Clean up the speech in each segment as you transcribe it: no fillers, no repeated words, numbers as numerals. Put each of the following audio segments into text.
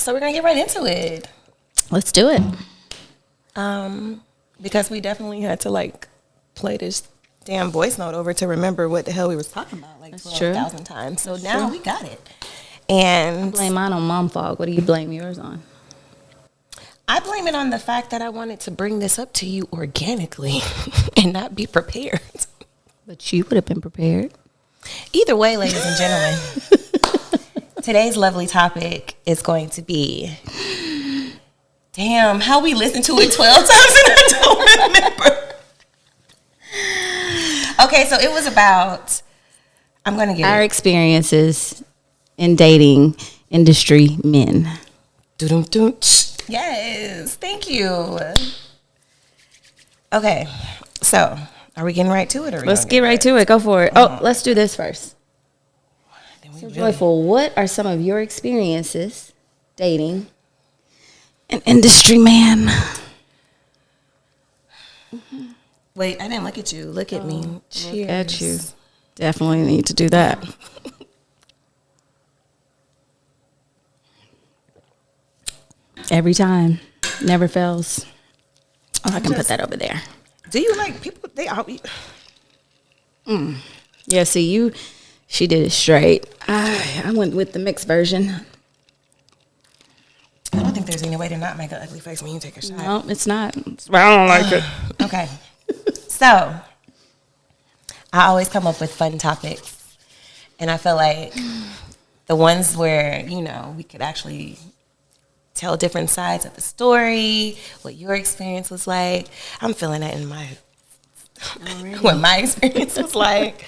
So we're gonna get right into it. Let's do it. Because we definitely had to like play this damn voice note over to remember what the hell we was talking about like 12,000 times. So now we got it. And Blame mine on mom fog. What do you blame yours on? I blame it on the fact that I wanted to bring this up to you organically and not be prepared. But you would have been prepared. Either way, ladies and gentlemen, today's lovely topic is going to be, damn, how we listened to it 12 times and I don't remember. Okay, so it was about, I'm going to get our experiences in dating industry men. Doo-dum-dum. Yes, thank you. Okay, so are we getting right to it? Or Let's get right to it. Go for it. Oh, let's do this first. So Joyful, what are some of your experiences dating an industry man? Wait, I didn't look at you. Look at me. Cheers. Look at you. Definitely need to do that. Every time. Never fails. Oh, I can put that over there. Do you like people? They all. Yeah, see, she did it straight. I went with the mixed version. I don't think there's any way to not make an ugly face when you take a shot. No, it's not. I don't like it. Okay. So, I always come up with fun topics. And I feel like the ones where, we could actually tell different sides of the story, what your experience was like. I'm feeling that in my, what my experience was like.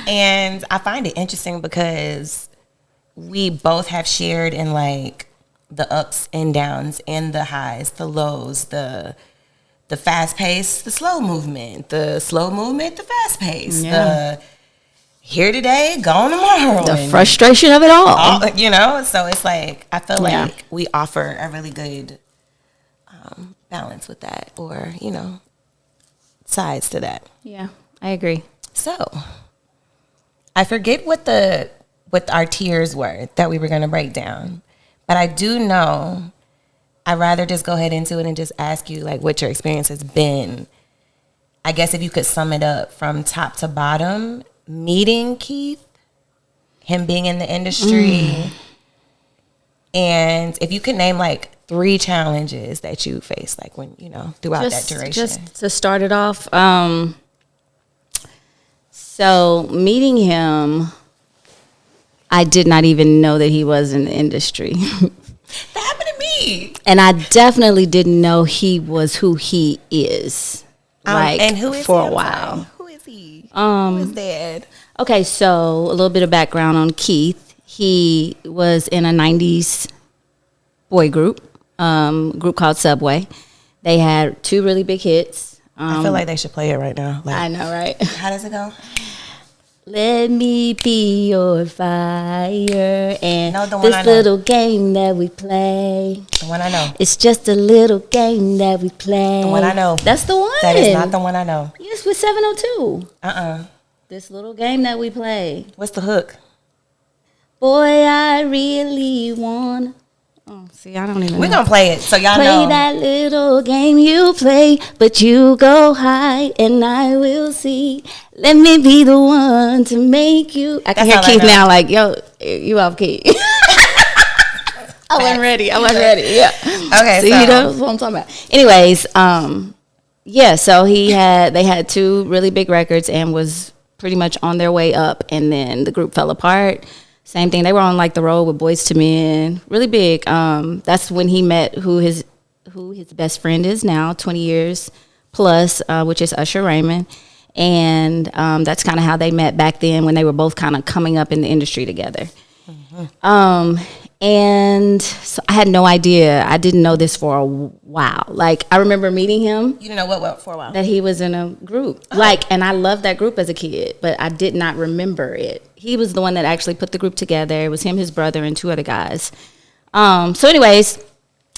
And I find it interesting because we both have shared in like the ups and downs and the highs, the lows, the fast pace, the slow movement, the fast pace, the here today, gone tomorrow. The frustration of it all. So it's like, I feel like we offer a really good balance with that or, sides to that. Yeah, I agree. So, I forget what our tiers were that we were going to break down, but I do know I'd rather just go ahead into it and just ask you like what your experience has been. I guess if you could sum it up from top to bottom, meeting Keith, him being in the industry, and if you could name like 3 challenges that you faced, like when throughout that duration. Just to start it off. So meeting him, I did not even know that he was in the industry. That happened to me. And I definitely didn't know he was who he is. And who is for he? a while. Who is he? Who is Dad? Okay, so a little bit of background on Keith. He was in a 90s boy group called Subway. They had 2 really big hits. I feel like they should play it right now. Like, I know, right? How does it go? Let me be your fire and No, the one I this know. little game that we play. The one I know. It's just a little game that we play. The one I know. That's the one. That is not the one I know. Yes, with 702. Uh-uh. This little game that we play. What's the hook? Boy, I really want. Oh, see, I don't even We're know. going to play it so y'all Play know. that little game you play, but you go high and I will see. Let me be the one to make you. I can That's hear all I Keith know. now like, yo, you off key. I wasn't ready. Yeah. Okay, See, so. that's what I'm talking about. Anyways, yeah, so they had 2 really big records and was pretty much on their way up, and then the group fell apart. Same thing. They were on like the road with Boyz II Men, really big. That's when he met who his best friend is now, 20 years plus, which is Usher Raymond. And that's kind of how they met back then when they were both kind of coming up in the industry together. And so I had no idea. I didn't know this for a while. Like, I remember meeting him. You didn't know what for a while? That he was in a group. Like, and I loved that group as a kid, but I did not remember it. He was the one that actually put the group together. It was him, his brother, and 2 other guys. So anyways,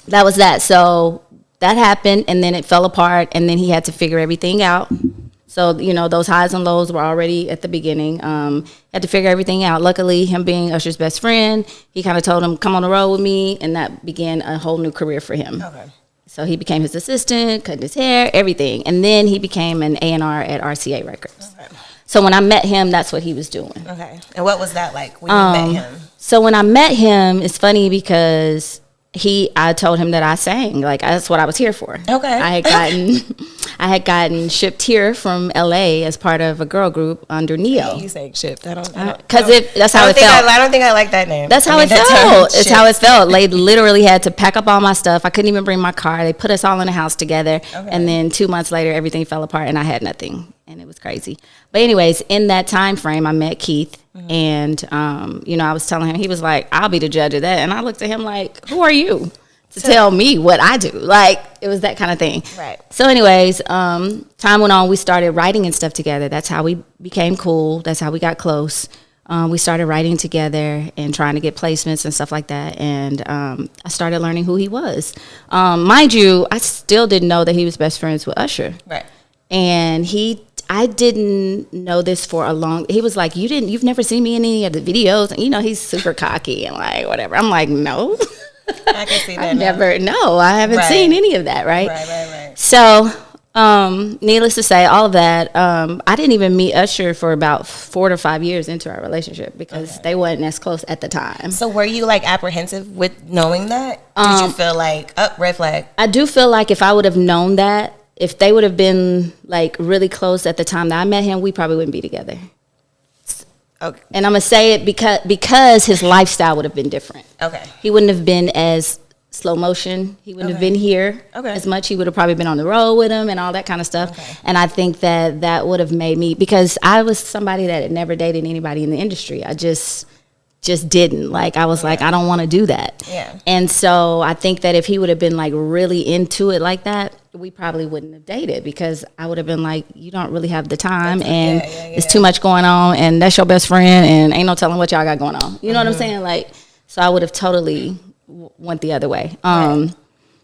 that was that. So that happened, and then it fell apart, and then he had to figure everything out. So, you know, those highs and lows were already at the beginning. Had to figure everything out. Luckily, him being Usher's best friend, he kind of told him, come on the road with me, and that began a whole new career for him. Okay. So he became his assistant, cutting his hair, everything. And then he became an A&R at RCA Records. Okay. So when I met him, that's what he was doing. Okay. And what was that like when you met him? So when I met him, it's funny because I told him that I sang. Like, that's what I was here for. Okay. I had gotten shipped here from LA as part of a girl group under Neo. You say shipped. I don't because that's how it felt. I don't think I like that name. That's how it felt. It's how it felt. They literally had to pack up all my stuff. I couldn't even bring my car. They put us all in the house together. Okay. And then 2 months later, everything fell apart and I had nothing. And it was crazy. But anyways, in that time frame, I met Keith. Mm-hmm. And, you know, I was telling him, he was like, I'll be the judge of that. And I looked at him like, who are you to tell me what I do? Like, it was that kind of thing. Right. So anyways, time went on. We started writing and stuff together. That's how we became cool. That's how we got close. We started writing together and trying to get placements and stuff like that. And I started learning who he was. Mind you, I still didn't know that he was best friends with Usher. Right. And I didn't know this for a long. He was like, you've never seen me in any of the videos, and you know he's super cocky and like whatever. I'm like, no, I can see that. I haven't seen any of that. Right. So, needless to say, all of that. I didn't even meet Usher for about 4 to 5 years into our relationship because they wasn't as close at the time. So, were you like apprehensive with knowing that? Did you feel like, red flag? I do feel like if I would have known that. If they would have been like really close at the time that I met him, we probably wouldn't be together. Okay. And I'm gonna say it because his lifestyle would have been different. Okay. He wouldn't have been as slow motion. He wouldn't have been here as much. He would have probably been on the road with him and all that kind of stuff. Okay. And I think that would have made me, because I was somebody that had never dated anybody in the industry. I just didn't. Like, I was like, I don't want to do that. Yeah. And so I think that if he would have been like really into it like that, we probably wouldn't have dated, because I would have been like, you don't really have the time and it's too much going on and that's your best friend and ain't no telling what y'all got going on. You know what I'm saying? Like, so I would have totally went the other way.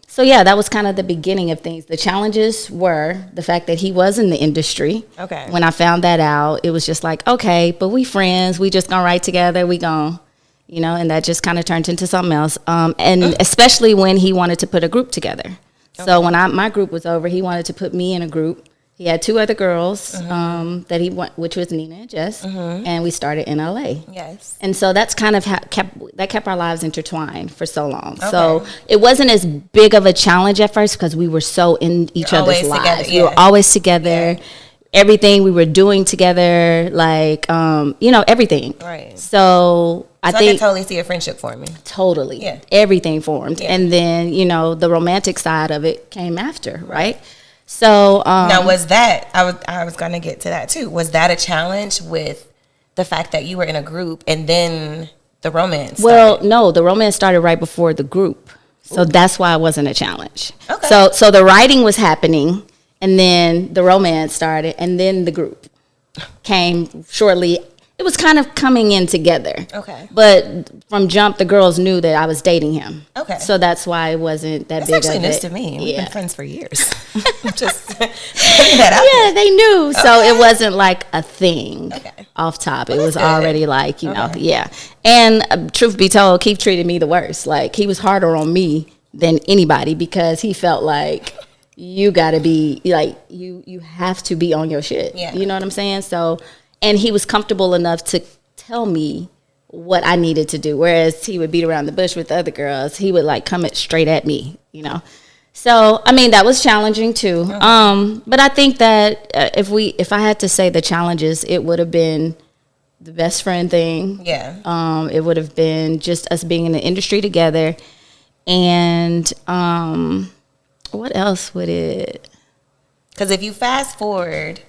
So yeah, that was kind of the beginning of things. The challenges were the fact that he was in the industry. Okay. When I found that out, it was just like, okay, but we friends, we just gonna write together, we gonna, you know, and that just kind of turned into something else. And especially when he wanted to put a group together. Okay. So when my group was over, he wanted to put me in a group. He had 2 other girls that he went, which was Nina and Jess, and we started in LA. Yes. And so that's kind of kept our lives intertwined for so long. Okay. So it wasn't as big of a challenge at first because we were so in each other's lives. We were always together. Yeah. Everything we were doing together, like you know, everything. Right. So I think I can totally see a friendship forming. Totally. Yeah. Everything formed. Yeah. And then, you know, the romantic side of it came after, right? So now, was that I was gonna get to that too. Was that a challenge with the fact that you were in a group and then the romance started? Well, no, the romance started right before the group. So that's why it wasn't a challenge. Okay. So the writing was happening and then the romance started and then the group came shortly. It was kind of coming in together. Okay. But from jump, the girls knew that I was dating him. Okay. So that's why it wasn't that big of it. That's actually news to me. We've been friends for years. Just putting that out there. They knew. So it wasn't like a thing off top. It was already like, you know, And truth be told, Keith treated me the worst. Like, he was harder on me than anybody because he felt like you got to be, like, you have to be on your shit. Yeah. You know what I'm saying? So... And he was comfortable enough to tell me what I needed to do. Whereas he would beat around the bush with the other girls. He would like come straight at me, you know. So, I mean, that was challenging too. Okay. But I think that if I had to say the challenges, it would have been the best friend thing. Yeah. It would have been just us being in the industry together. And what else would it? Because if you fast forward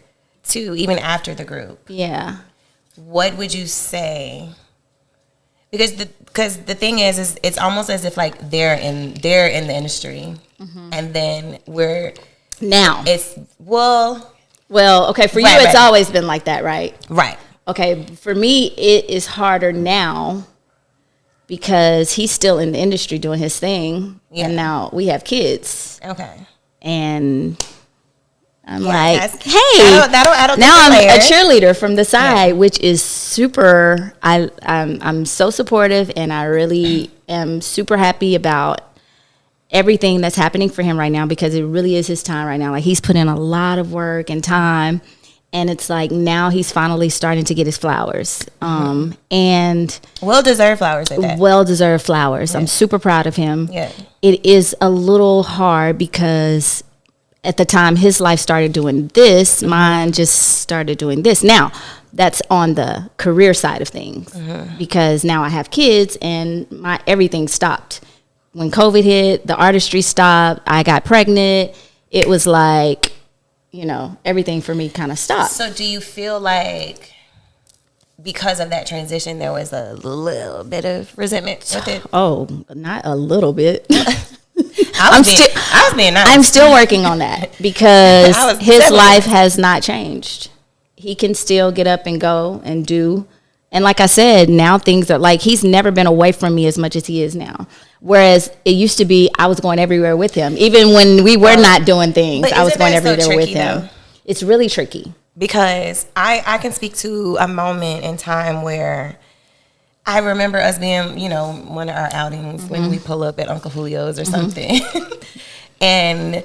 to even after the group, what would you say? Because the thing is it's almost as if like they're in the industry, and then we're now it's okay for you it's always been like that, right? Right. Okay, for me it is harder now because he's still in the industry doing his thing, and now we have kids. Okay. And I'm like, That's- hey, that'll add a now I'm different a layer. cheerleader from the side, which is super. I'm so supportive, and I really am super happy about everything that's happening for him right now, because it really is his time right now. Like, he's put in a lot of work and time, and it's like now he's finally starting to get his flowers, and Well-deserved flowers at that. well-deserved flowers. I'm super proud of him. Yeah. It is a little hard because at the time his life started doing this, mine just started doing this. Now, that's on the career side of things, because now I have kids and my everything stopped. When COVID hit, the artistry stopped. I got pregnant. It was like, everything for me kind of stopped. So do you feel like because of that transition, there was a little bit of resentment with it? Oh, not a little bit. I was being nice. I'm still working on that because I was his definitely- life has not changed. He can still get up and go and do. And like I said, now things are like, he's never been away from me as much as he is now. Whereas it used to be, I was going everywhere with him. Even when we were not doing things, But I was isn't going that so everywhere with tricky, him. though? It's really tricky. Because I can speak to a moment in time where I remember us being, one of our outings when we pull up at Uncle Julio's or something. And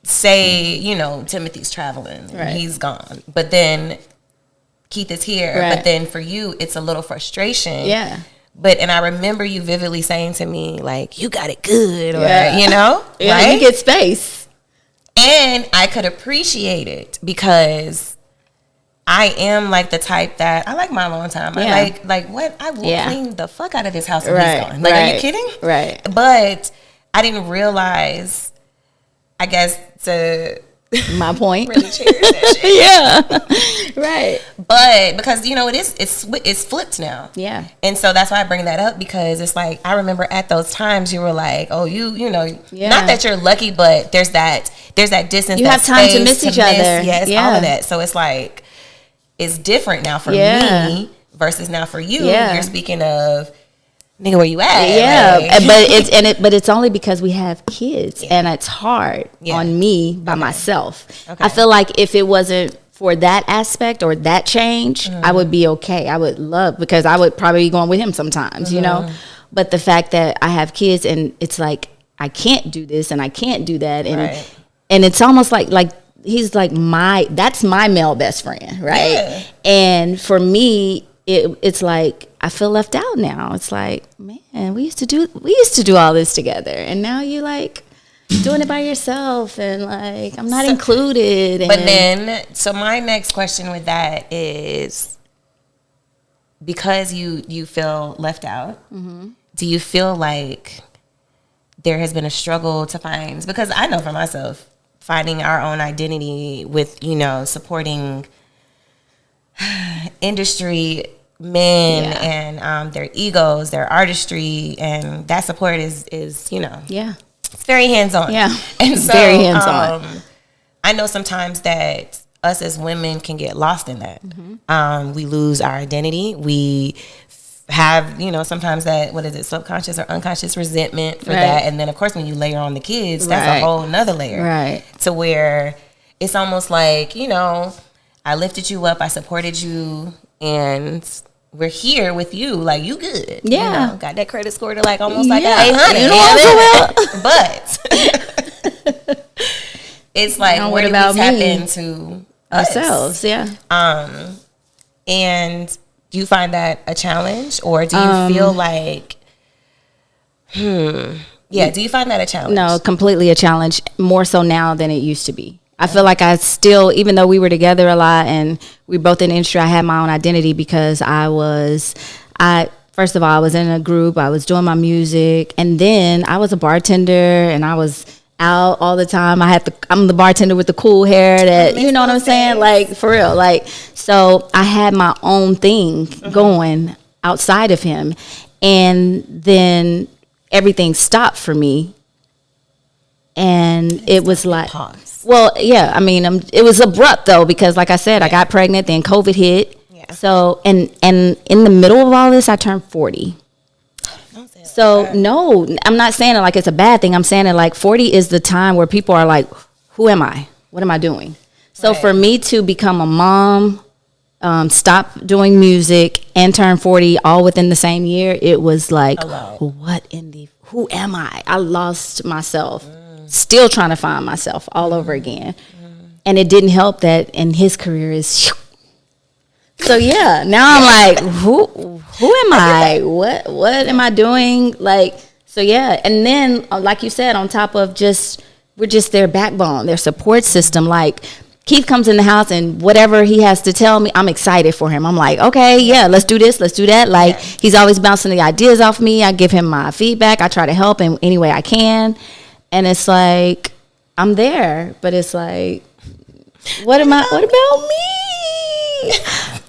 say, Timothy's traveling and Right. he's gone. But then Keith is here. Right. But then for you, it's a little frustration. Yeah. And I remember you vividly saying to me, like, you got it good, or, Yeah. Yeah, right? you get space. And I could appreciate it because I am like the type that I like my alone time. Yeah. I like what I will Yeah. clean the fuck out of this house when Right. he's gone. Like, are you Right. kidding? Right. But I didn't realize, I guess, to My point. really cherish that shit. Yeah. Right. But because it's flipped now. Yeah. And so that's why I bring that up, because it's like I remember at those times you were like, oh, Yeah. not that you're lucky, but there's that distance. You that have time to space miss each other. Yes, all Yeah. of that. So it's like it's different now for Yeah. me versus now for you. Yeah. You're speaking of, nigga, where you at? Yeah, Like- but it's only because we have kids, and it's hard Yeah. on me by myself. Okay. I feel like if it wasn't for that aspect or that change, I would be okay. I would love, because I would probably be going with him sometimes, But the fact that I have kids, and it's like I can't do this and I can't do that, and Right. and it's almost like he's like that's my male best friend, right? Yeah. And for me, it's like I feel left out now. It's like, man, we used to do all this together, and now you like doing it by yourself, and like I'm not included. But then, so my next question with that is, because you feel left out, do you feel like there has been a struggle to find? Because I know for myself, finding our own identity with, supporting industry men and their egos, their artistry, and that support is yeah, it's very hands-on. Yeah. And so, Very hands-on. I know sometimes that us as women can get lost in that. We lose our identity. We have, sometimes that, what is it, subconscious or unconscious resentment for Right. that. And then, of course, when you layer on the kids, that's Right. a whole nother layer. Right. To where it's almost like, I lifted you up, I supported you, and we're here with you. Like, you good. Yeah. Got that credit score to like almost like Yeah. an 800. You know But it's like, Now, where what do about we tap me? into us? ourselves, yeah. And do you find that a challenge, or do you feel like, do you find that a challenge? No, completely a challenge, more so now than it used to be. I feel like I still, even though we were together a lot and we both in the industry, I had my own identity because first of all, I was in a group, I was doing my music, and then I was a bartender, and I was out all the time. I'm the bartender with the cool hair that, you know what I'm saying? Like, for real. Like, so I had my own thing going outside of him. And then everything stopped for me. And it was like, Pause. well, yeah, I mean, it was abrupt though, because like I said, I got pregnant, then COVID hit. Yeah. So, and in the middle of all this, I turned 40. Don't say it So like that. no, I'm not saying it like it's a bad thing. I'm saying it like 40 is the time where people are like, who am I? What am I doing? So for me to become a mom, stop doing music, and turn 40 all within the same year, it was like, who am I? I lost myself. Still trying to find myself all over again. And it didn't help that, and his career is. So yeah, now I'm like, who am I? What am I doing? Like, so yeah, and then like you said, on top of we're just their backbone, their support system. Like Keith comes in the house and whatever he has to tell me, I'm excited for him. I'm like, okay, yeah, let's do this, let's do that. Like he's always bouncing the ideas off me. I give him my feedback. I try to help him any way I can, and it's like I'm there, but it's like, what about me?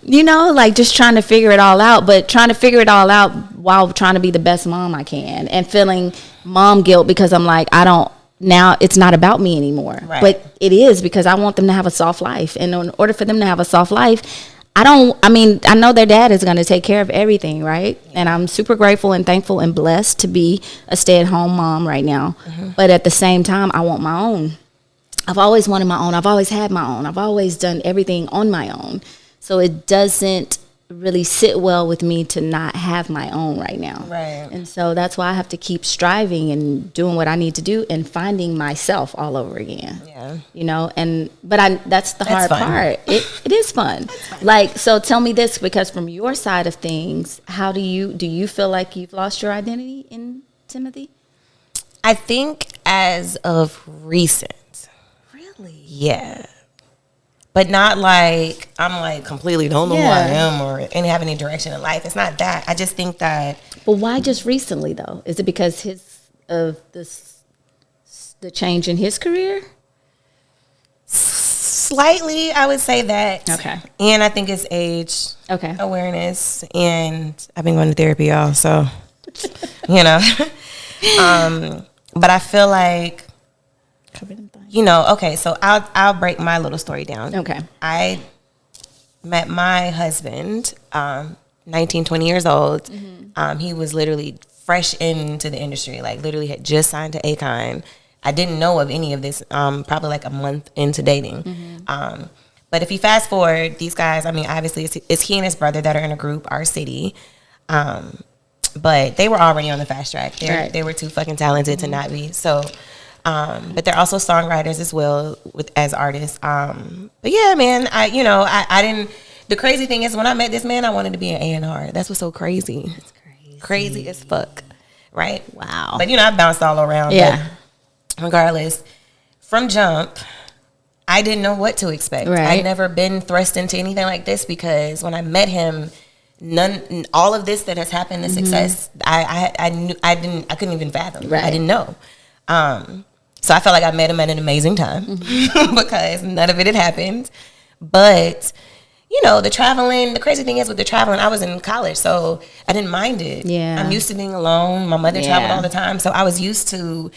You know, like just trying to figure it all out, but trying to figure it all out while trying to be the best mom I can, and feeling mom guilt because I'm like, now it's not about me anymore. Right. But it is, because I want them to have a soft life. And in order for them to have a soft life, I know their dad is going to take care of everything, right? And I'm super grateful and thankful and blessed to be a stay-at-home mom right now. But at the same time, I want my own. I've always wanted my own. I've always had my own. I've always done everything on my own. So it doesn't really sit well with me to not have my own right now. Right. And so that's why I have to keep striving and doing what I need to do and finding myself all over again. Yeah. You know, but that's the hard part. It is fun. Like, so tell me this, because from your side of things, do you feel like you've lost your identity in Timothy? I think as of recent. Really? Yeah. But not like I'm like completely don't know who I am or have any direction in life. It's not that. I just think that. But why just recently though? Is it because the change in his career? Slightly, I would say that. Okay. And I think it's age. Okay. Awareness, and I've been going to therapy, y'all. So, you know, but I feel like. You know, okay, so I'll break my little story down. Okay. I met my husband, 19, 20 years old. Mm-hmm. He was literally fresh into the industry, like literally had just signed to Akon. I didn't know of any of this, probably like a month into dating. Mm-hmm. But if you fast forward, these guys, I mean, obviously it's he and his brother that are in a group, Our City. But they were already on the fast track. They were too fucking talented to not be. So... but they're also songwriters as well as artists. But yeah, man, I didn't. The crazy thing is, when I met this man, I wanted to be an A&R. That's what's so crazy. That's crazy as fuck, right? Wow. But I bounced all around. Yeah. But regardless, from jump, I didn't know what to expect. Right. I'd never been thrust into anything like this, because when I met him, all of this that has happened, the success, I couldn't even fathom. Right. I didn't know. So I felt like I met him at an amazing time because none of it had happened. But, the traveling, the crazy thing is with the traveling, I was in college, so I didn't mind it. Yeah. I'm used to being alone. My mother traveled all the time, so I was used to,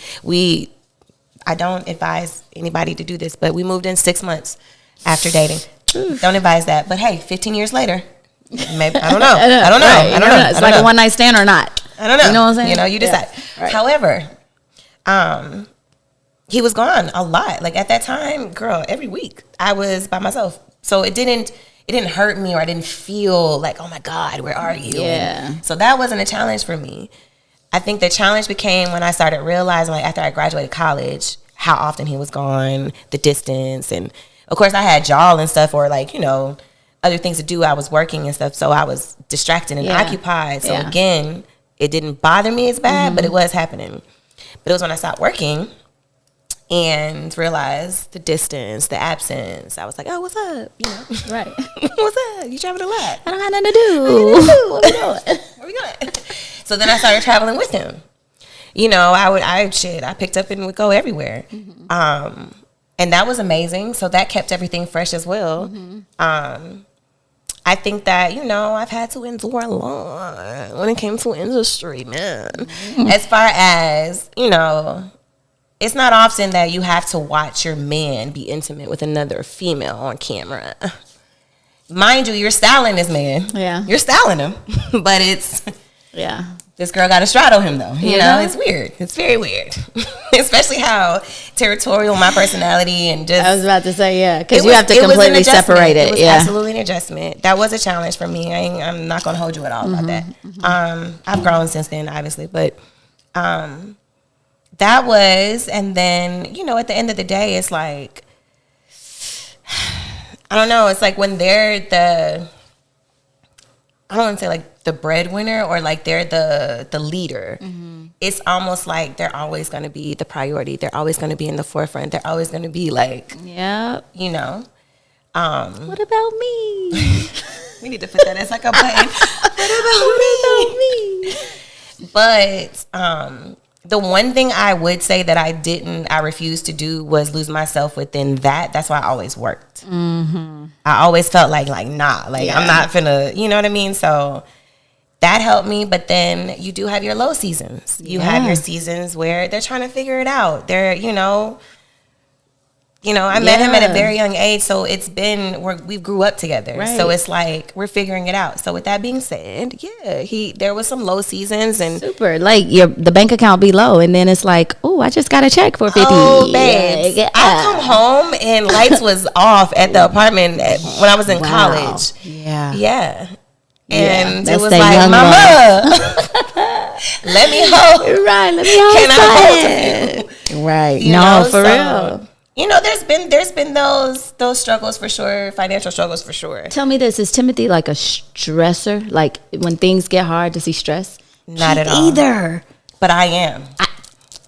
I don't advise anybody to do this, but we moved in 6 months after dating. Don't advise that. But hey, 15 years later, maybe, I don't know. I don't know. Right. I don't know. It's like a one night stand or not. I don't know. You know what I'm saying? You decide. Yeah. Right. However, he was gone a lot. Like at that time, girl, every week I was by myself. So it didn't hurt me, or I didn't feel like, oh my God, where are you? Yeah. And so that wasn't a challenge for me. I think the challenge became when I started realizing, like after I graduated college, how often he was gone, the distance, and of course I had y'all and stuff, or like, other things to do. I was working and stuff, so I was distracted and occupied. So again, it didn't bother me as bad, but it was happening. But it was when I stopped working and realized the distance, the absence. I was like, oh, what's up? Right. What's up? You traveling a lot. I don't have nothing to do. What we doing? Where we going? So then I started traveling with him. I picked up and would go everywhere. Mm-hmm. And that was amazing. So that kept everything fresh as well. Mm-hmm. I think that, I've had to endure a lot when it came to industry, man. Mm-hmm. As far as, it's not often that you have to watch your man be intimate with another female on camera. Mind you, you're styling this man. Yeah. You're styling him. But it's... Yeah. this girl got to straddle him though. You know, know? it's weird. It's very weird, especially how territorial my personality and just. I was about to say, yeah, because you was- have to it was an completely adjustment. separate it. It was Yeah. absolutely an adjustment. That was a challenge for me. I'm not gonna hold you at all about that. I've grown since then, obviously, but that was, and then you know, at the end of the day, it's like I don't know. It's like when they're I don't want to say like the breadwinner or like they're the leader. It's almost like they're always going to be the priority. They're always going to be in the forefront. They're always going to be like, Yeah. you know. What about me? We need to put that as like a button. What about me? But the one thing I would say that I refused to do was lose myself within that. That's why I always worked. I always felt like nah, like I'm not finna, you know what I mean? So that helped me. But then you do have your low seasons. You have your seasons where they're trying to figure it out. They're, you know, I met him at a very young age, so it's been we grew up together. Right. So it's like we're figuring it out. So with that being said, yeah, there was some low seasons and Super. Like the bank account be low, and then it's like, oh, I just got a check for 50. oh, babes, Yeah. I come home and lights was off at the apartment when I was in college. Yeah. Yeah. Yeah, And that's it was that like, young Mama, let me hold. Right. Let me hold Can I hold something. Right. You No, know, for so, real. You know, there's been those struggles for sure, financial struggles for sure. Tell me this: is Timothy like a stressor? Like when things get hard, does he stress? Not at all. Either. But I am.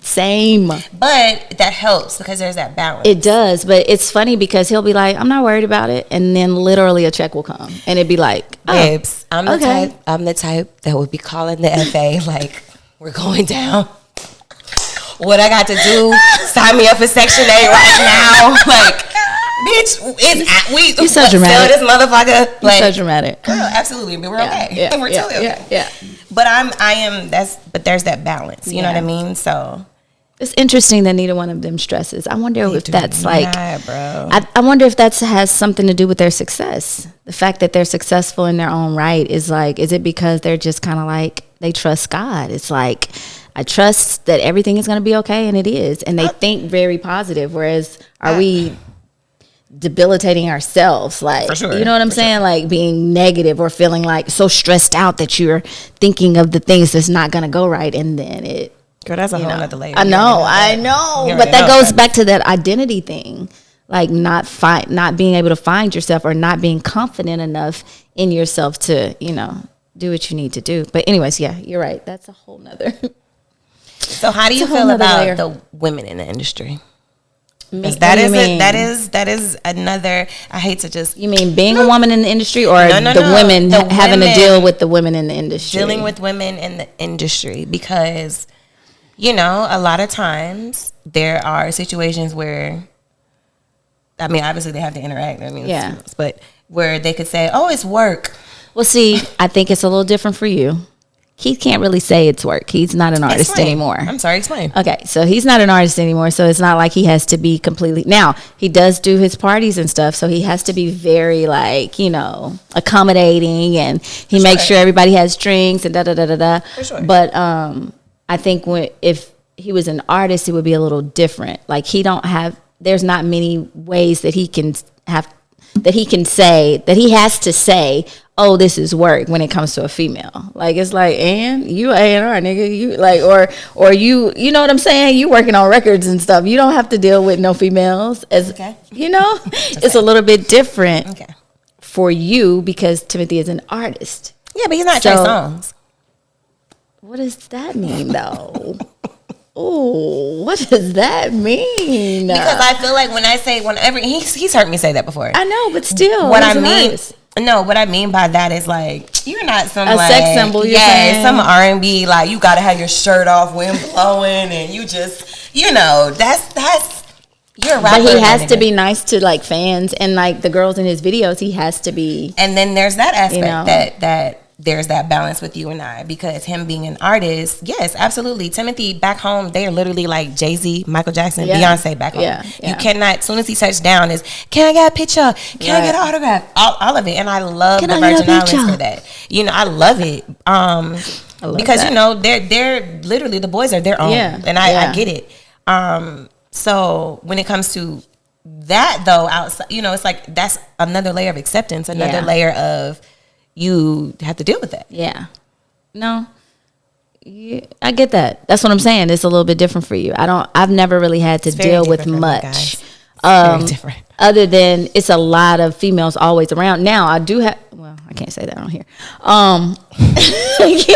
Same. But that helps because there's that balance. It does, but it's funny because he'll be like, "I'm not worried about it," and then literally a check will come, and it'd be like, "Oh, Babes, I'm okay. the type that would be calling the FA like, we're going down. What I got to do? Sign me up for Section 8 right now. Like, bitch, You're so sell dramatic. this motherfucker. Like, so dramatic." girl, absolutely, but we're okay. Yeah, We're totally okay. Yeah. But but there's that balance. You know what I mean? So It's interesting that neither one of them stresses. I wonder if that's like, bro. I wonder if that has something to do with their success. The fact that they're successful in their own right is like, is it because they're just kind of like, they trust God? It's like, I trust that everything is going to be okay, and it is. And they think very positive, whereas are we debilitating ourselves? Like, For sure, you know what I'm saying? Like being negative or feeling like so stressed out that you're thinking of the things that's not going to go right, and then it, Girl, that's a whole know. nother layer. I You know, already know that. You but already that know goes back to that identity thing, like not being able to find yourself or not being confident enough in yourself to, do what you need to do. But anyways, yeah, you're right. That's a whole nother. So how do you It's a whole feel nother about layer. the women in the industry? What That do you is mean? that is another. I hate to just You mean being a woman in the industry, or No, the no. women The having to women deal with the women in the industry? dealing with women in the industry because a lot of times there are situations where, I mean, obviously they have to interact. I mean, Yeah. but where they could say, "Oh, it's work." Well, see, I think it's a little different for you. Keith can't really say it's work. He's not an artist Explain. anymore. I'm sorry, explain. Okay, so he's not an artist anymore, so it's not like he has to be completely. Now, he does do his parties and stuff, so he has to be very, accommodating, and he makes sure everybody has drinks and da-da-da-da-da. For sure. But I think if he was an artist, it would be a little different. Like, there's not many ways that he can say, that he has to say, oh, this is work when it comes to a female. Like, it's like, and you A&R, nigga, you like, or you know what I'm saying? You working on records and stuff. You don't have to deal with no females Okay. It's a little bit different Okay. for you because Timothy is an artist. Yeah, but he's not So- Trey Songz. What does that mean though? Oh, what does that mean? Because I feel like whenever he's heard me say that before. I know, but still, What he's I an mean, artist. no, what I mean by that is like you're not some A like sex symbol, you're saying? some R&B like you got to have your shirt off, wind blowing, and you just that's you're a rapper. But he has nigga. to be nice to like fans and like the girls in his videos. He has to be. And then there's that aspect know. that there's that balance with you and I, because him being an artist, yes, absolutely. Timothy back home, they are literally like Jay-Z, Michael Jackson, Yeah. Beyonce back home. Yeah, yeah. You cannot, as soon as he touched down, is can I get a picture? Can I get an autograph? All of it. And I love Can the I get a Virgin Islands picture? for that. I love it. because they're literally, the boys are their own, and I get it. So when it comes to that though, outside, it's like that's another layer of acceptance, another layer of you have to deal with that. Yeah. No. Yeah, I get that. That's what I'm saying. It's a little bit different for you. I've never really had to deal with much. Very different. Other than it's a lot of females always around. Now I do have, well, I can't say that on here.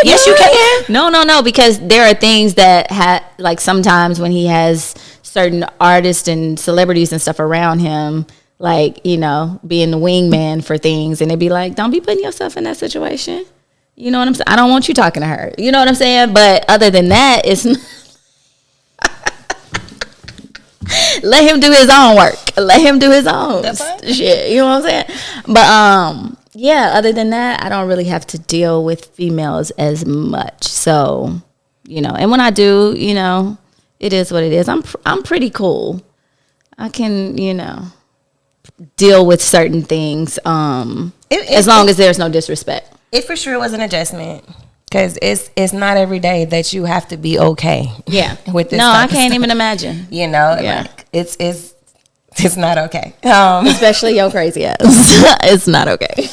Yes, you can. No, because there are things that like sometimes when he has certain artists and celebrities and stuff around him, like, being the wingman for things, and they'd be like, don't be putting yourself in that situation. You know what I'm saying? I don't want you talking to her. You know what I'm saying? But other than that, it's let him do his own work. Let him do his own shit. You know what I'm saying? But yeah, other than that, I don't really have to deal with females as much. So, and when I do, it is what it is. I'm pretty cool. I can, deal with certain things as long as there's no disrespect. It for sure was an adjustment, because it's not every day that you have to be okay. Yeah. With this. No, I can't even imagine. Yeah. Like it's not okay. Especially your crazy ass. It's not okay.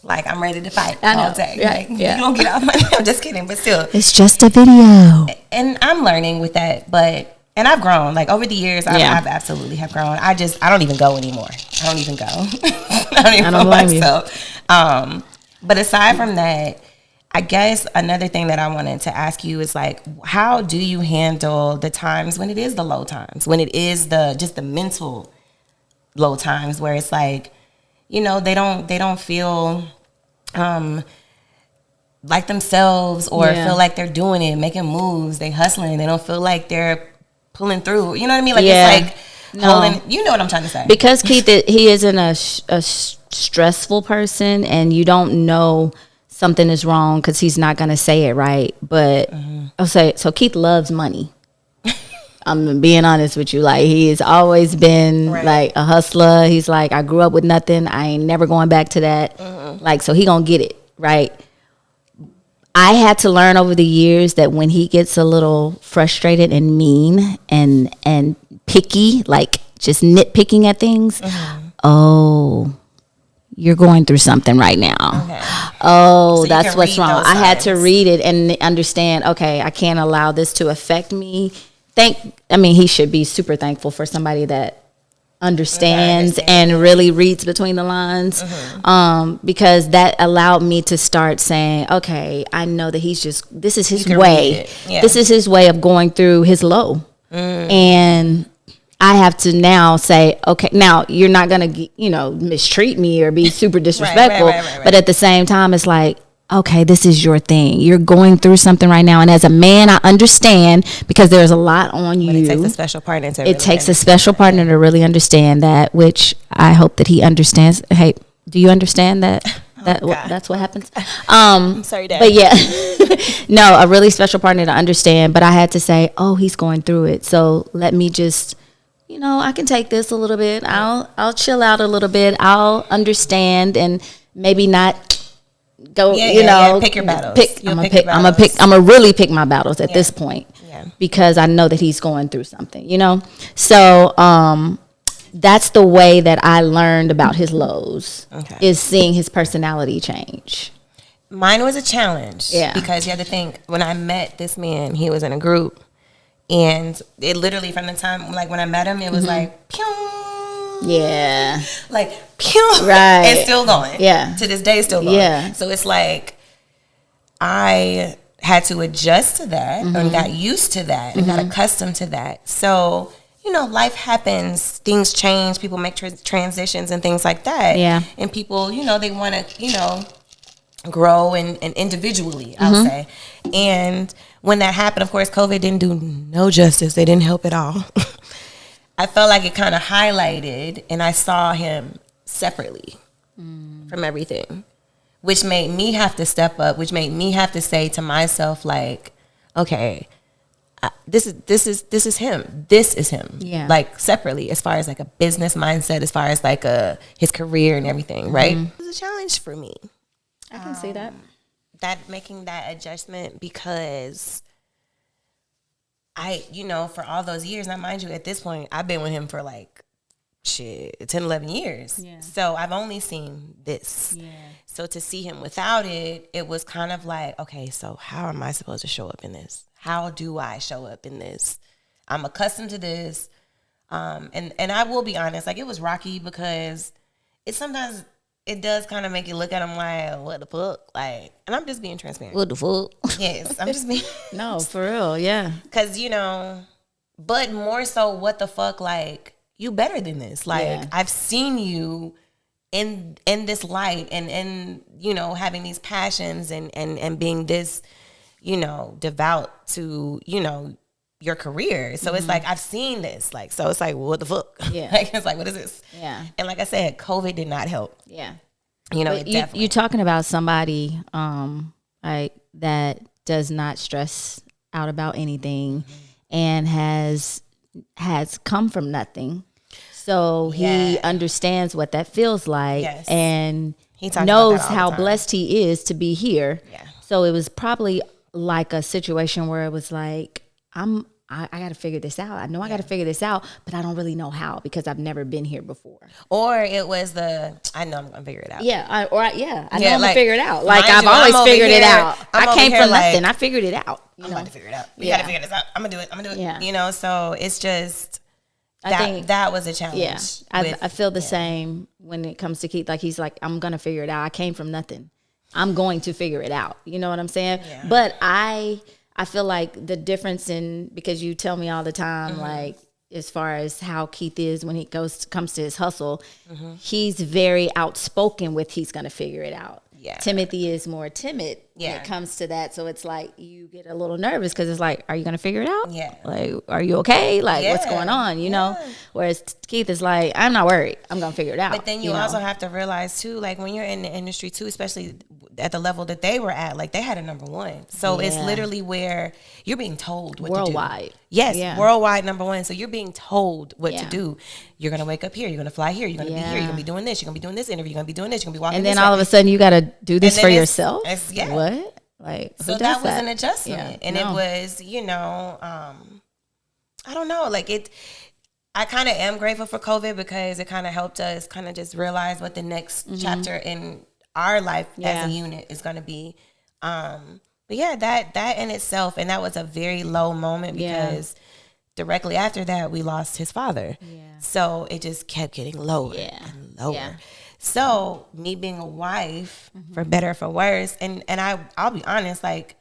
Like, I'm ready to fight all day. Yeah. Like, you don't get off my. I'm just kidding, but still, it's just a video. And I'm learning with that, and I've grown. Like, over the years, I've absolutely have grown. I don't even go anymore. I don't even go. I don't blame myself. But aside from that, I guess another thing that I wanted to ask you is, like, how do you handle the times when it is the low times, when it is just the mental low times, where it's like, they don't feel like themselves, or feel like they're doing it, making moves, they hustling, they don't feel like they're pulling through. You know what I mean? Like, it's like holding. You know what I'm trying to say? Because Keith, he isn't a stressful person, and you don't know something is wrong because he's not going to say it right. But I'll say, so Keith loves money. I'm being honest with you. Like, he has always been like a hustler. He's like, I grew up with nothing. I ain't never going back to that. Like, so he gonna get it, right? I had to learn over the years that when he gets a little frustrated and mean and picky, like just nitpicking at things, oh, you're going through something right now. Okay. Oh, so that's what's wrong. I had to read it and understand, okay, I can't allow this to affect me. He should be super thankful for somebody that understands and really reads between the lines, because that allowed me to start saying, okay, I know that this is his way. Yeah. This is his way of going through his low. And I have to now say, okay, now you're not going to, mistreat me or be super disrespectful. Right. But at the same time, it's like, okay, this is your thing. You're going through something right now. And as a man, I understand, because there's a lot on you. But it takes a special partner to really understand that, which I hope that he understands. Hey, do you understand that? That's what happens. I'm sorry, Dad. But yeah, no, a really special partner to understand. But I had to say, oh, he's going through it. So let me just, I can take this a little bit. I'll chill out a little bit. I'll understand, and maybe not go, pick your battles. I'm gonna really pick my battles at this point, because I know that he's going through something, So that's the way that I learned about his lows, is seeing his personality change. Mine was a challenge, because you had to think, when I met this man, he was in a group, and it literally, from the time, like, when I met him, it was like, pew. Yeah. Like, pew. Right. And still going. Yeah. To this day, still going. Yeah. So it's like, I had to adjust to that, and got used to that, and got accustomed to that. So, life happens, things change, people make transitions and things like that. Yeah. And people, they want to, grow and individually, I'll say. And when that happened, of course, COVID didn't do no justice. They didn't help at all. I felt like it kind of highlighted, and I saw him separately from everything, which made me have to step up, which made me have to say to myself, like, okay, this is him. This is him. Yeah. Like, separately, as far as like a business mindset, as far as like his career and everything, right? It was a challenge for me. I can see that. making that adjustment because for all those years, now mind you, at this point, I've been with him for like, 10, 11 years. Yeah. So I've only seen this. Yeah. So to see him without it, it was kind of like, okay, so how am I supposed to show up in this? How do I show up in this? I'm accustomed to this. And I will be honest, like it was rocky because sometimes it does kind of make you look at him like, what the fuck? Like, and I'm just being transparent. What the fuck? Yes, I'm just being. No, for real, yeah. Because, but more so, what the fuck? Like, you better than this. Like, Yeah. I've seen you in this light and having these passions and being this, devout to, your career. So it's like, I've seen this. Like, so it's like, well, what the fuck? Yeah. Like, it's like, what is this? Yeah. And like I said, COVID did not help. Yeah. It But definitely. you're talking about somebody like that does not stress out about anything and has come from nothing. So he Yeah. understands what that feels like Yes. and He talks about knows that all the how time. blessed he is to be here. Yeah. So it was probably like a situation where it was like, I got to figure this out. I know I got to figure this out, but I don't really know how because I've never been here before. Or it was I know I'm going to figure it out. Yeah, I know Yeah, I'm gonna like, figure it out. Like mind I've you, I'm always over figured it here- out. I'm I over came here from like, nothing. I figured it out. I'm about to figure it out. We Yeah. got to figure this out. I'm going to do it. I'm going to do it. Yeah. So it's just, I think that was a challenge. yeah, I feel the same when it comes to Keith. Like he's like, I'm gonna figure it out. I came from nothing. I'm going to figure it out. You know what I'm saying? Yeah. But I feel like the difference because you tell me all the time, like as far as how Keith is when he comes to his hustle, he's very outspoken with he's gonna figure it out. Yeah. Timothy is more timid when Yeah. it comes to that. So it's like you get a little nervous because it's like, are you gonna figure it out? Yeah. Like, are you okay? Like, what's Yeah. going on? You know? Whereas Keith is like, I'm not worried. I'm gonna figure it out. But then you know? also have to realize too, like when you're in the industry too, especially at the level that they were at, like they had a number one. So it's Yeah. literally where you're being told what Worldwide. to do. Yes, Yeah. worldwide number one. So you're being told what to Yeah. do. You're gonna wake up here. You're gonna fly here. You're gonna be here. You're Yeah. gonna be doing this. You're gonna be doing this interview. You're gonna be doing this. You're gonna be walking. and then this all way. of a sudden you got to do this And for then yourself. yeah. What? Like, who So does that was an adjustment, Yeah. and No. it was, I don't know, like it. I kind of am grateful for COVID because it kind of helped us kind of just realize what the next chapter in our life Mm-hmm. Yeah. as a unit is going to be. But yeah, that in itself, and that was a very low moment Yeah. because directly after that we lost his father. Yeah. So it just kept getting lower Yeah. and lower. Yeah. So me being a wife, for better or for worse, and I'll be honest, like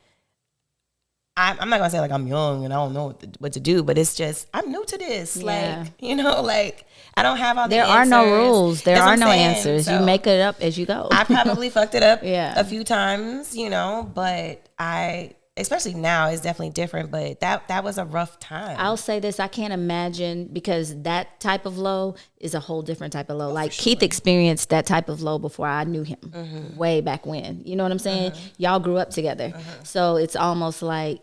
I'm not gonna say like I'm young and I don't know what to do, but it's just I'm new to this. Yeah. Like like I don't have all the There answers. are no rules. There That's what are I'm no saying. answers. You So make it up as you go. I probably fucked it up Yeah. a few times, but especially now it's definitely different. But that was a rough time. I'll say this, I can't imagine because that type of low is a whole different type of low. Like Keith experienced that type of low before I knew him way back when. You know what I'm saying? Y'all grew up together. So it's almost like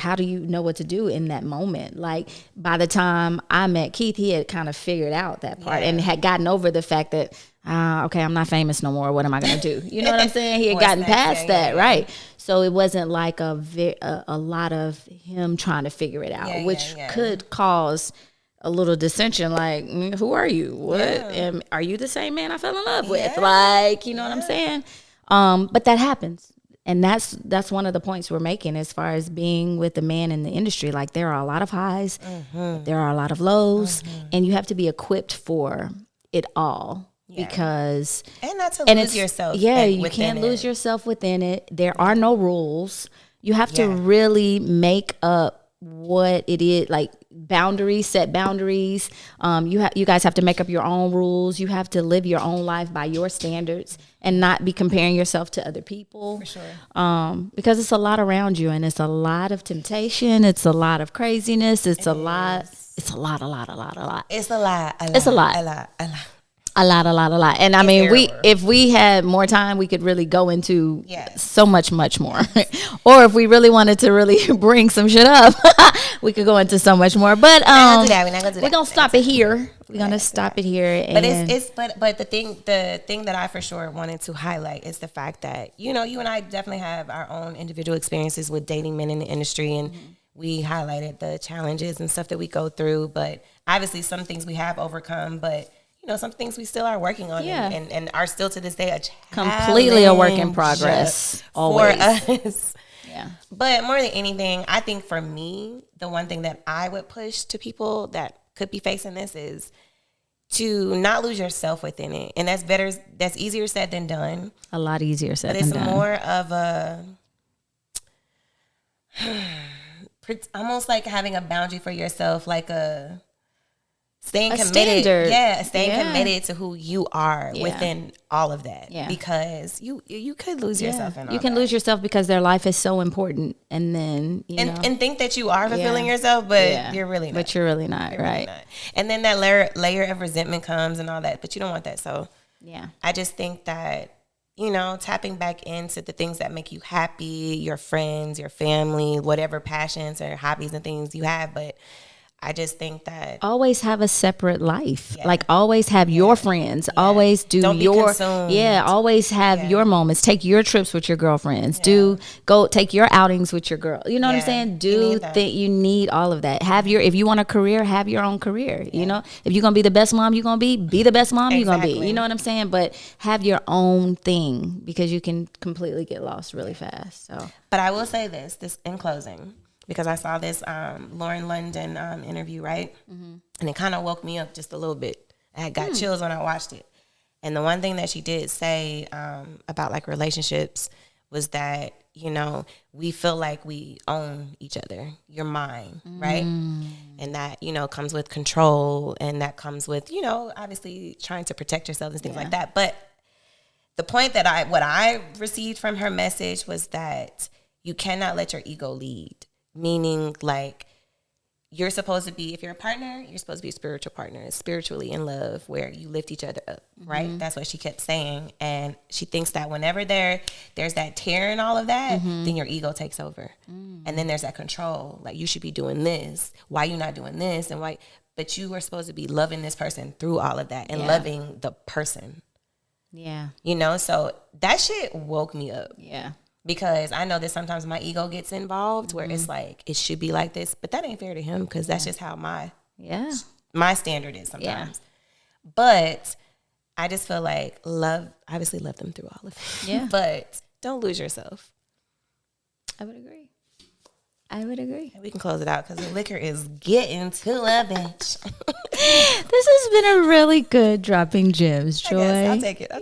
how do you know what to do in that moment? Like by the time I met Keith, he had kind of figured out that part and had gotten over the fact that, okay, I'm not famous no more. What am I going to do? You know what I'm saying? He had What's gotten next? past Yeah, that, yeah, right? So it wasn't like a lot of him trying to figure it out, Yeah, which yeah. could cause a little dissension. Like, who are you? What? Yeah. Are you the same man I fell in love with? Yeah. Like, you know what I'm saying? But that happens. And that's one of the points we're making as far as being with the man in the industry. Like there are a lot of highs, there are a lot of lows, and you have to be equipped for it all because and not to and lose it's yourself. Yeah, you within can't it. lose yourself within it. There are no rules. You have to really make up what it is, like boundaries, set boundaries. You guys have to make up your own rules. You have to live your own life by your standards and not be comparing yourself to other people. For sure. Because it's a lot around you and it's a lot of temptation. It's a lot of craziness. It's a lot. It's a lot. It's a lot. It's a lot. A lot. A lot. And I mean, if we had more time, we could really go into so much more. Or if we really wanted to really bring some shit up, we could go into so much more. But We're not gonna do that. we're gonna stop it here. We're gonna stop it here. But the thing that I for sure wanted to highlight is the fact that, you know, you and I definitely have our own individual experiences with dating men in the industry, and we highlighted the challenges and stuff that we go through. But obviously, some things we have overcome, but you know, some things we still are working on and are still to this day a completely a work in progress always. For us. Yeah. But more than anything, I think for me, the one thing that I would push to people that could be facing this is to not lose yourself within it. And that's easier said than done. A lot easier said than done. But it's more of a almost like having a boundary for yourself, like staying committed. Standard. Staying committed to who you are within all of that. Yeah. Because you could lose yourself in all You can lose yourself because their life is so important, and then and think that you are fulfilling yourself, but you're really not. But you're really not, right? Really not. And then that layer of resentment comes and all that, but you don't want that. So I just think that, you know, tapping back into the things that make you happy, your friends, your family, whatever passions or hobbies and things you have, but I just think that always have a separate life. Like always have your friends. Always do Don't your be consumed. Always have your moments. Take your trips with your girlfriends. Go take your outings with your girl. You know what I'm saying? You need all of that. If you want a career, have your own career. You know, if you're gonna be the best mom you're gonna be the best mom you're gonna be. You know what I'm saying? But have your own thing, because you can completely get lost really fast. So, but I will say this in closing, because I saw this Lauren London interview, right? Mm-hmm. And it kind of woke me up just a little bit. I had got chills when I watched it. And the one thing that she did say about like relationships was that, you know, we feel like we own each other. You're mine, right? And that, you know, comes with control, and that comes with, you know, obviously trying to protect yourself and things like that. But the point that what I received from her message was that you cannot let your ego lead. Meaning, like, you're supposed to be, if you're a partner, you're supposed to be a spiritual partner, spiritually in love, where you lift each other up, right? That's what she kept saying. And she thinks that whenever there's that tear and all of that, then your ego takes over. And then there's that control. Like, you should be doing this. Why you not doing this? And why? But you were supposed to be loving this person through all of that and loving the person. Yeah. You know? So that shit woke me up. Yeah. Because I know that sometimes my ego gets involved where it's like, it should be like this, but that ain't fair to him, because that's just how my standard is sometimes. Yeah. But I just feel like obviously love them through all of it. Yeah. But don't lose yourself. I would agree. And we can close it out because the liquor is getting to a bitch. This has been a really good dropping gems, Joy. I'll take it. I'll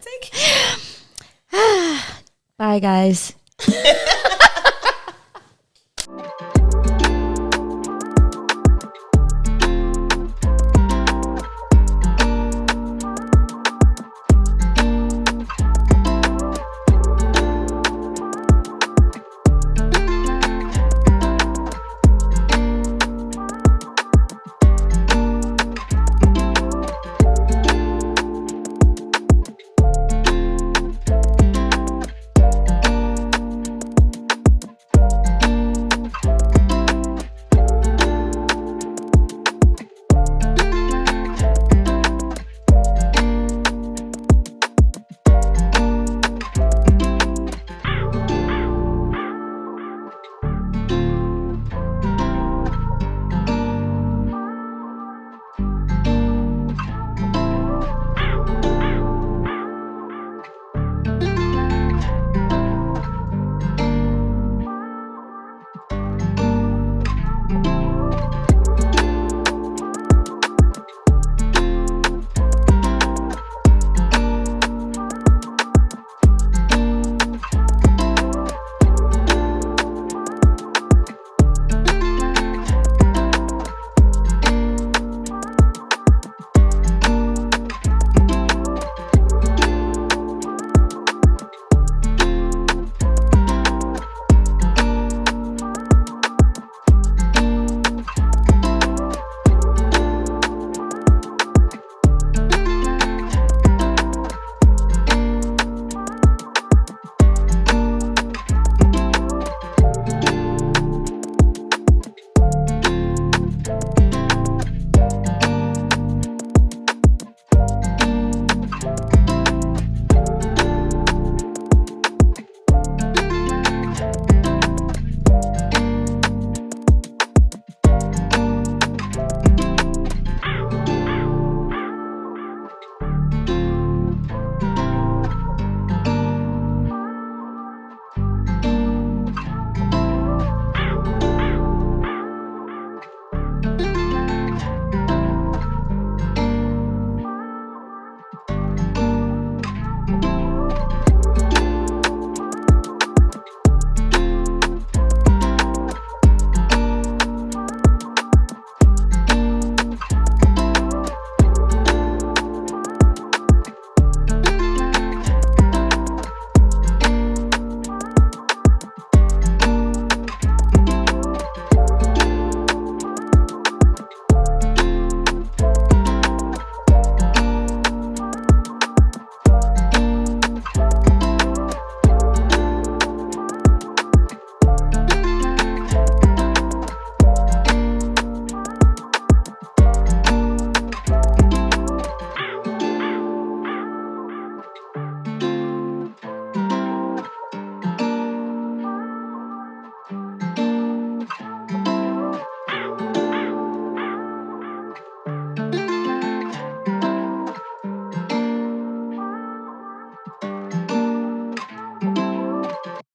take it. Bye, guys.